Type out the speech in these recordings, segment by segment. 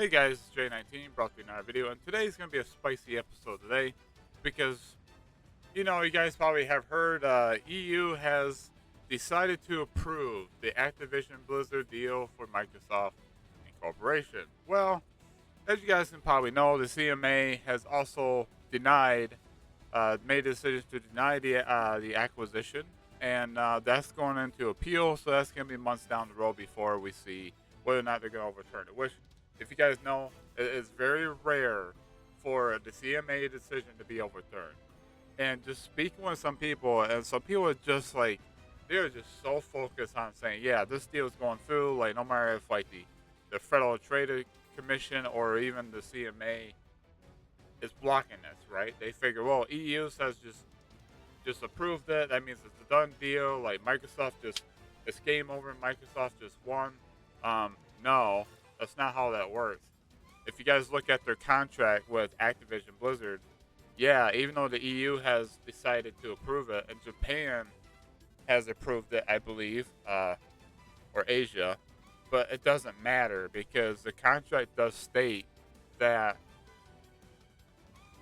Hey guys, it's J19 brought to you another video, and today's going to be a spicy episode today because, you guys probably have heard EU has decided to approve the Activision Blizzard deal for Microsoft Incorporation. Well, as you guys can probably know, the CMA has also made a decision to deny the acquisition, and that's going into appeal, so that's going to be months down the road before we see whether or not they're going to overturn it, which if you guys know, it is very rare for the CMA decision to be overturned. And just speaking with some people, and some people are just like, they're just so focused on saying, yeah, this deal is going through. Like, no matter if like the Federal Trade Commission or even the CMA is blocking this, right? They figure, well, EU says just approved it. That means it's a done deal. Like Microsoft it's game over. Microsoft just won. No, that's not how that works. If you guys look at their contract with Activision Blizzard, yeah, even though the EU has decided to approve it, and Japan has approved it, I believe, or Asia, but it doesn't matter because the contract does state that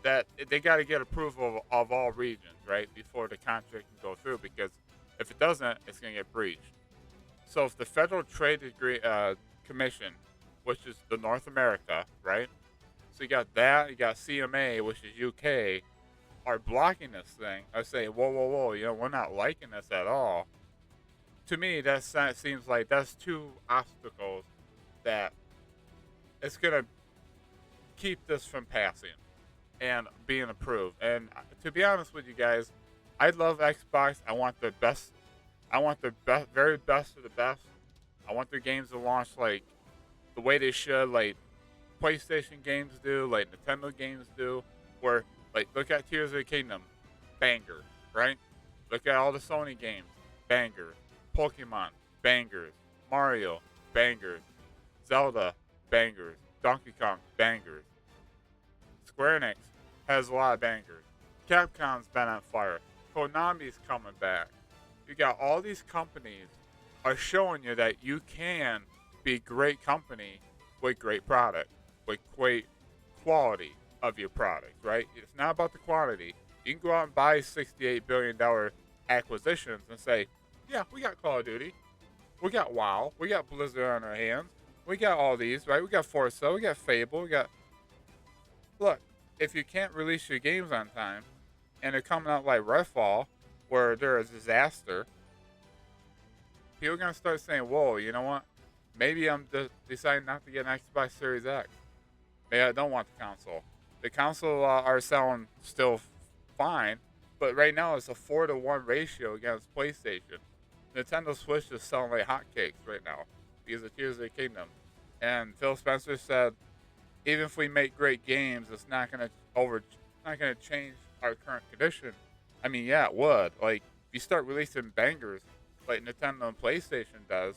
they got to get approval of all regions, right, before the contract can go through. Because if it doesn't, it's going to get breached. So if the Federal Trade Commission, which is the North America, right? So you got that, you got CMA, which is UK, are blocking this thing. I say, whoa, whoa, whoa, we're not liking this at all. To me, that seems like that's two obstacles that it's going to keep this from passing and being approved. And to be honest with you guys, I love Xbox. I want the best. I want the very best of the best. I want their games to launch like the way they should, like PlayStation games do, like Nintendo games do. Where, like, look at Tears of the Kingdom, banger, right? Look at all the Sony games, banger. Pokemon, bangers. Mario, bangers. Zelda, bangers. Donkey Kong, bangers. Square Enix has a lot of bangers. Capcom's been on fire. Konami's coming back. You got all these companies are showing you that you can be a great company with great product, with great quality of your product, right? It's not about the quantity. You can go out and buy $68 billion acquisitions and say, yeah, we got Call of Duty. We got WoW. We got Blizzard on our hands. We got all these, right? We got Forza. We got Fable. We got... Look, if you can't release your games on time and they're coming out like Redfall, where they're a disaster, people are going to start saying, whoa, you know what? Maybe I'm deciding not to get an Xbox Series X. Maybe I don't want the console. The console are selling still fine, but right now it's a 4-to-1 ratio against PlayStation. Nintendo Switch is selling like hotcakes right now because of Tears of the Kingdom. And Phil Spencer said, even if we make great games, it's not going to change our current condition. I mean, yeah, it would. Like, if you start releasing bangers like Nintendo and PlayStation does,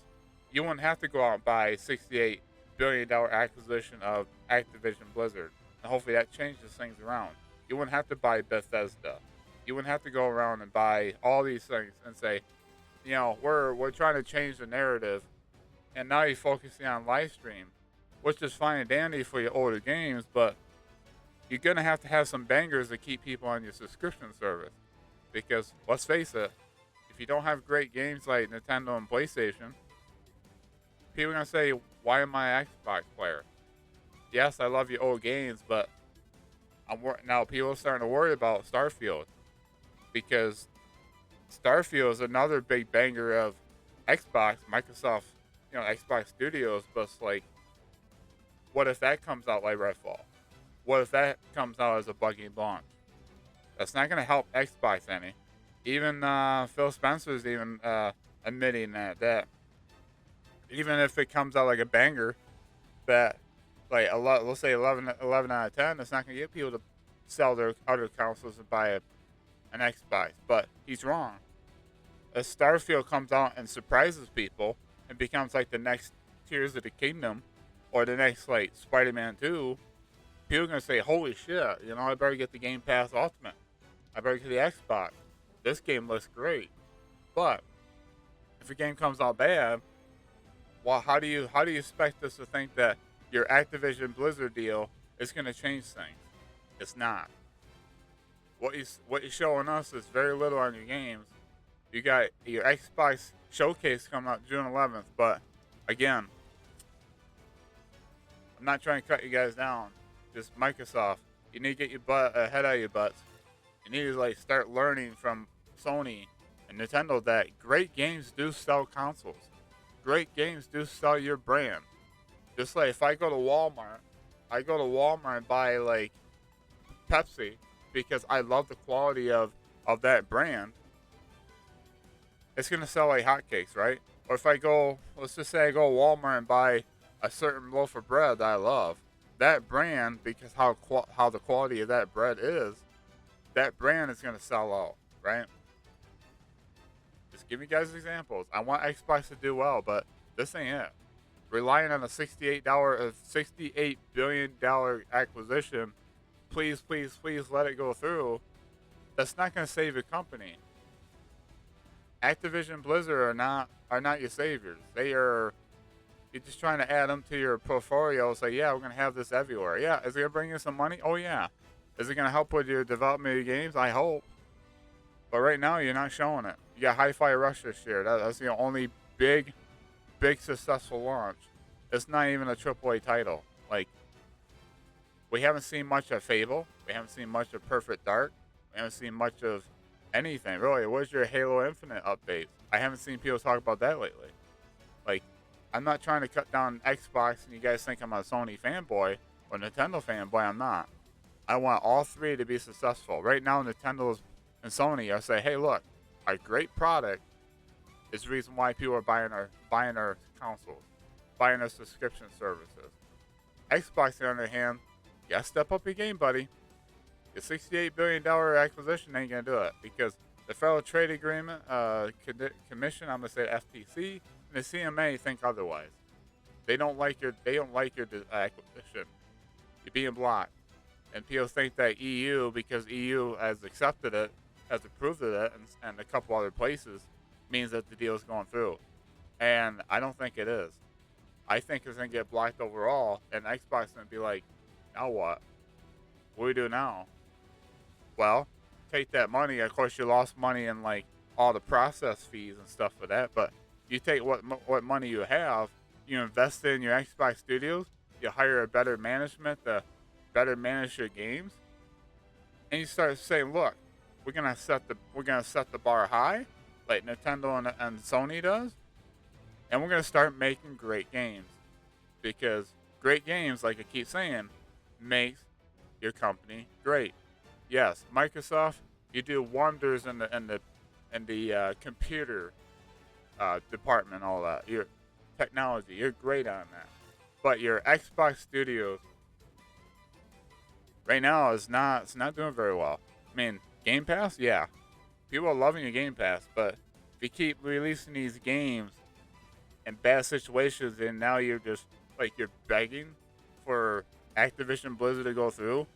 you wouldn't have to go out and buy a $68 billion acquisition of Activision Blizzard. And hopefully that changes things around. You wouldn't have to buy Bethesda. You wouldn't have to go around and buy all these things and say, we're trying to change the narrative, and now you're focusing on live stream, which is fine and dandy for your older games, but you're going to have some bangers to keep people on your subscription service. Because, let's face it, if you don't have great games like Nintendo and PlayStation, people are going to say, why am I an Xbox player? Yes, I love your old games, but now people are starting to worry about Starfield. Because Starfield is another big banger of Xbox, Microsoft, Xbox Studios, but it's like, what if that comes out like Redfall? What if that comes out as a buggy launch? That's not going to help Xbox any. Even Phil Spencer's even admitting that even if it comes out like a banger, that like let's say 11 out of 10, it's not going to get people to sell their other consoles and buy an Xbox. But he's wrong. If Starfield comes out and surprises people and becomes like the next Tears of the Kingdom or the next like Spider-Man 2, people are going to say, holy shit, I better get the Game Pass Ultimate. I better get the Xbox. This game looks great. But if a game comes out bad, well, how do you expect us to think that your Activision Blizzard deal is going to change things. It's not. What you're showing us is very little on your games. You got your Xbox Showcase coming out June 11th, but again, I'm not trying to cut you guys down. Just Microsoft, you need to get your butt ahead of your butts. You need to like start learning from Sony and Nintendo that great games do sell consoles. Great games do sell your brand. Just like if I go to Walmart and buy like Pepsi because I love the quality of that brand. It's gonna sell like hotcakes, right? Or if I go, let's just say I go to Walmart and buy a certain loaf of bread that I love, that brand, because how the quality of that bread is, that brand is gonna sell out, right? Just give you guys examples. I want Xbox to do well, but this ain't it. Relying on a $68 billion acquisition, please let it go through. That's not gonna save your company. Activision Blizzard are not your saviors. You're just trying to add them to your portfolio. Say, yeah, we're gonna have this everywhere. Yeah, is it gonna bring you some money? Oh yeah. Is it gonna help with your development of your games? I hope. But right now, you're not showing it. You got Hi-Fi Rush this year. That's the only big successful launch. It's not even a AAA title. Like, we haven't seen much of Fable. We haven't seen much of Perfect Dark. We haven't seen much of anything, really. Where's your Halo Infinite updates? I haven't seen people talk about that lately. Like, I'm not trying to cut down Xbox and you guys think I'm a Sony fanboy or Nintendo fanboy. I'm not. I want all three to be successful. Right now, Nintendo and Sony are saying, hey, look, our great product is the reason why people are buying our consoles, buying our subscription services. Xbox, on the other hand, you gotta step up your game, buddy. The $68 billion acquisition ain't gonna do it because the Federal Trade Agreement Commission, I'm gonna say FTC, and the CMA think otherwise. They don't like your acquisition. You're being blocked, and people think that EU, because EU has accepted it, has approved of it, and a couple other places, means that the deal is going through. And I don't think it is. I think it's gonna get blocked overall, and Xbox is gonna be like, now what? What do we do now? Well, take that money. Of course, you lost money in like all the process fees and stuff for that. But you take what money you have, you invest in your Xbox studios, you hire a better management to better manage your games, and you start saying, look, we're gonna set the bar high, like Nintendo and Sony does, and we're gonna start making great games, because great games, like I keep saying, makes your company great. Yes, Microsoft, you do wonders in the computer department, all that. Your technology, you're great on that. But your Xbox Studios right now it's not doing very well. I mean, Game Pass, yeah, people are loving your Game Pass, but if you keep releasing these games in bad situations, and now you're just like you're begging for Activision Blizzard to go through,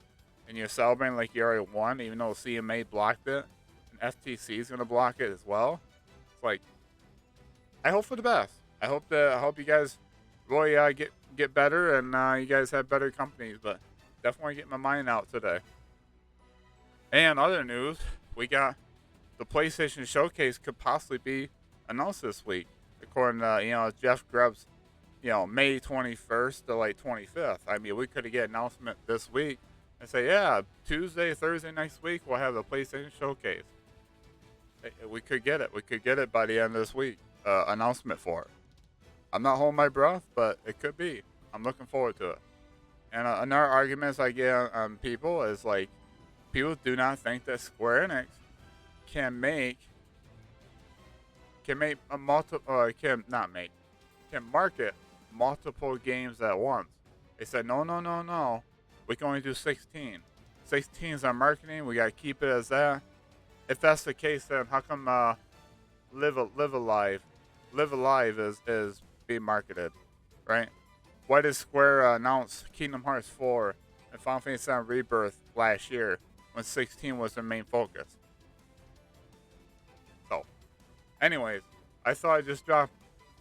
and you're celebrating like you already won, even though CMA blocked it, and FTC is gonna block it as well. It's like, I hope for the best. I hope you guys really get better, and you guys have better companies. But definitely get my mind out today. And other news, we got the PlayStation Showcase could possibly be announced this week, according to Jeff Grubb's May 21st to like 25th. I mean, we could get an announcement this week and say, yeah, Tuesday, Thursday next week, we'll have the PlayStation Showcase. We could get it. We could get it by the end of this week. Announcement for it. I'm not holding my breath, but it could be. I'm looking forward to it. And another argument I get on people is like, people do not think that Square Enix can market multiple games at once. They said, no. We can only do 16. 16 is our marketing. We got to keep it as that. If that's the case, then how come Live Alive is being marketed, right? Why did Square announce Kingdom Hearts 4 and Final Fantasy VII Rebirth last year when 16 was their main focus? So, anyways, I thought I'd just drop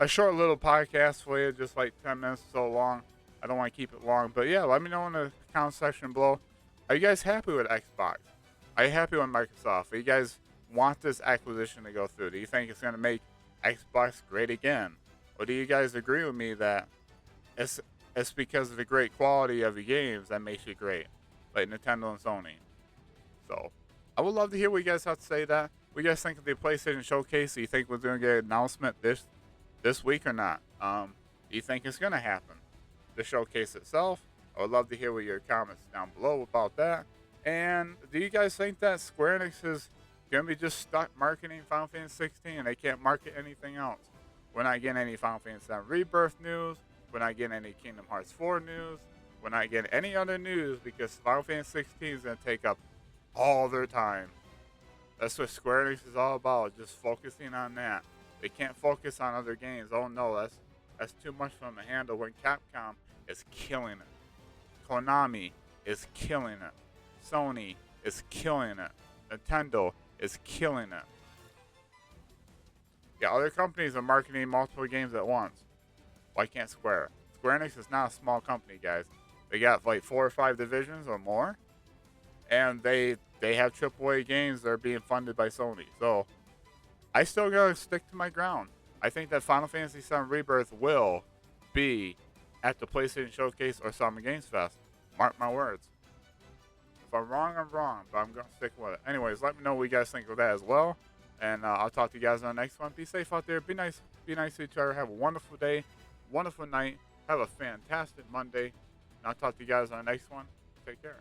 a short little podcast for you, just like 10 minutes or so long. I don't want to keep it long, but yeah, let me know in the comment section below. Are you guys happy with Xbox? Are you happy with Microsoft? Are you guys want this acquisition to go through? Do you think it's going to make Xbox great again? Or do you guys agree with me that it's because of the great quality of the games that makes it great, like Nintendo and Sony? So I would love to hear what you guys have to say. That what you guys think of the PlayStation Showcase? Do you think we're going to get an announcement this week or not? Do you think it's going to happen? The showcase itself? I would love to hear what your comments down below about that. And do you guys think that Square Enix is going to be just stuck marketing Final Fantasy 16 and they can't market anything else? We're not getting any Final Fantasy 7 Rebirth news. We're not getting any Kingdom Hearts 4 news. We're not getting any other news because Final Fantasy 16 is going to take up all their time. That's what Square Enix is all about, just focusing on that. They can't focus on other games. Oh no, that's too much for them to handle when Capcom is killing it. Konami is killing it. Sony is killing it. Nintendo is killing it. Yeah, other companies are marketing multiple games at once. Why can't Square? Square Enix is not a small company, guys. They got like 4 or 5 divisions or more. And they have AAA games that are being funded by Sony. So I still gotta stick to my ground. I think that Final Fantasy VII Rebirth will be at the PlayStation Showcase or Summer Games Fest. Mark my words. If I'm wrong, I'm wrong, but I'm going to stick with it. Anyways, let me know what you guys think of that as well. And I'll talk to you guys on the next one. Be safe out there. Be nice to each other. Have a wonderful day, wonderful night. Have a fantastic Monday. And I'll talk to you guys on the next one. Take care.